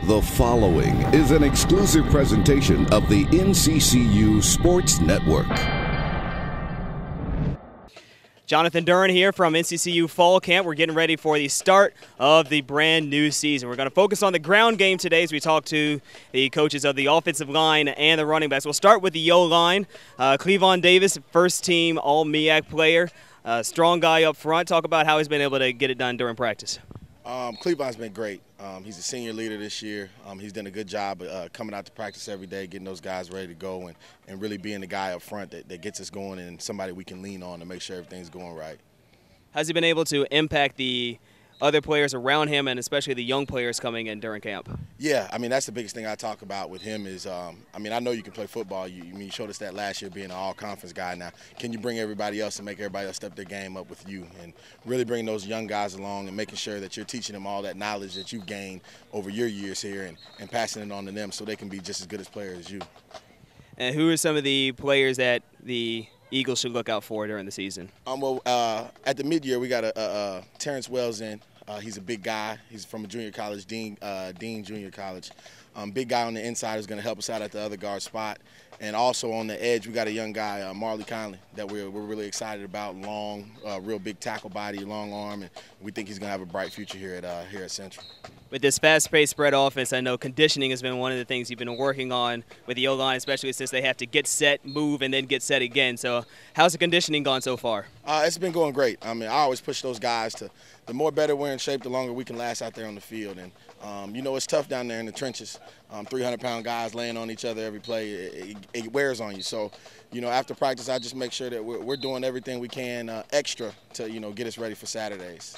The following is an exclusive presentation of the NCCU Sports Network. Jonathan Duran here from NCCU Fall Camp. We're getting ready for the start of the brand new season. We're going to focus on the ground game today as we talk to the coaches of the offensive line and the running backs. We'll start with the O-line. Cleavon Davis, first team All-MEAC player. Strong guy up front. Talk about how he's been able to get it done during practice. Cleavon's been great. He's a senior leader this year. He's done a good job coming out to practice every day, getting those guys ready to go, and really being the guy up front that gets us going and somebody we can lean on to make sure everything's going right. Has he been able to impact the other players around him and especially the young players coming in during camp? Yeah, I mean, that's the biggest thing I talk about with him is, I know you can play football. You showed us that last year being an all-conference guy. Now, can you bring everybody else and make everybody else step their game up with you and really bring those young guys along and making sure that you're teaching them all that knowledge that you've gained over your years here and passing it on to them so they can be just as good as players as you. And who are some of the players that the Eagles should look out for during the season? At the mid-year, we got Terrence Wells in. He's a big guy. He's from a junior college, Dean Junior College. Big guy on the inside who's going to help us out at the other guard spot. And also on the edge, we got a young guy, Marley Conley, that we're really excited about. Long, real big tackle body, long arm, and we think he's going to have a bright future here at Central. With this fast-paced spread offense, I know conditioning has been one of the things you've been working on with the O-line, especially since they have to get set, move, and then get set again. So how's the conditioning gone so far? It's been going great. I mean, I always push those guys to the more better we're in shape, the longer we can last out there on the field. And, it's tough down there in the trenches. 300-pound guys laying on each other every play, it wears on you. So, after practice, I just make sure that we're doing everything we can extra to, get us ready for Saturdays.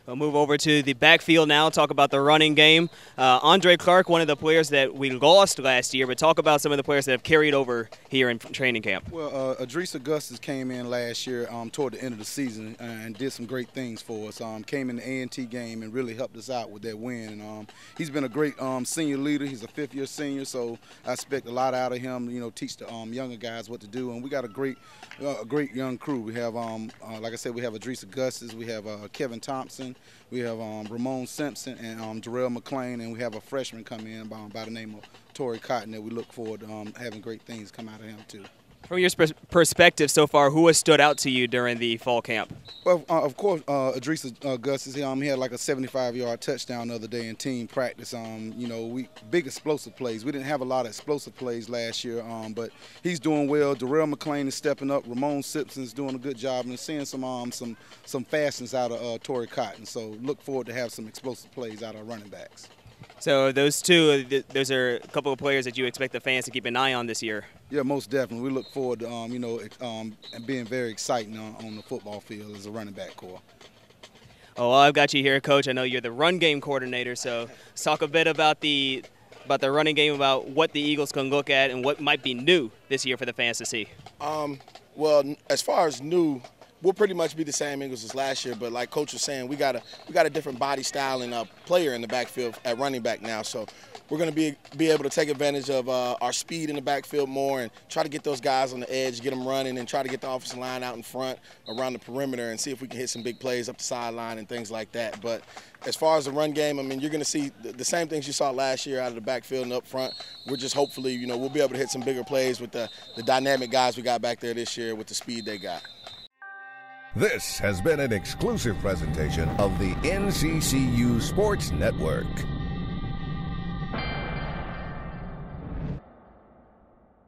We'll move over to the backfield now, talk about the running game. Andre Clark, one of the players that we lost last year, but talk about some of the players that have carried over here in training camp. Well, Adrian Augustus came in last year toward the end of the season and did some great things for us. Came in the A&T game and really helped us out with that win. And, he's been a great senior leader. He's a fifth-year senior, so I expect a lot out of him, teach the younger guys what to do. And we got a great young crew. We have, like I said, we have Adrian Augustus, we have Kevin Thompson, we have Ramon Simpson and Darrell McClain, and we have a freshman come in by the name of Torrey Cotton that we look forward to having great things come out of him too. From your perspective so far, who has stood out to you during the fall camp? Well, of course, Adrian Augustus. He had like a 75-yard touchdown the other day in team practice. Big explosive plays. We didn't have a lot of explosive plays last year, but he's doing well. Darrell McClain is stepping up. Ramon Simpson's doing a good job, and seeing some fastness out of Torrey Cotton. So look forward to have some explosive plays out of running backs. So those are a couple of players that you expect the fans to keep an eye on this year. Yeah, most definitely. We look forward to being very exciting on the football field as a running back core. Oh, well, I've got you here, Coach. I know you're the run game coordinator, so let's talk a bit about the running game, about what the Eagles can look at and what might be new this year for the fans to see. Well, as far as new, we'll pretty much be the same Eagles as last year, but like Coach was saying, we got a different body style and player in the backfield at running back now. So we're going to be able to take advantage of our speed in the backfield more and try to get those guys on the edge, get them running, and try to get the offensive line out in front around the perimeter and see if we can hit some big plays up the sideline and things like that. But as far as the run game, you're going to see the same things you saw last year out of the backfield and up front. We're just hopefully, we'll be able to hit some bigger plays with the dynamic guys we got back there this year with the speed they got. This has been an exclusive presentation of the NCCU Sports Network.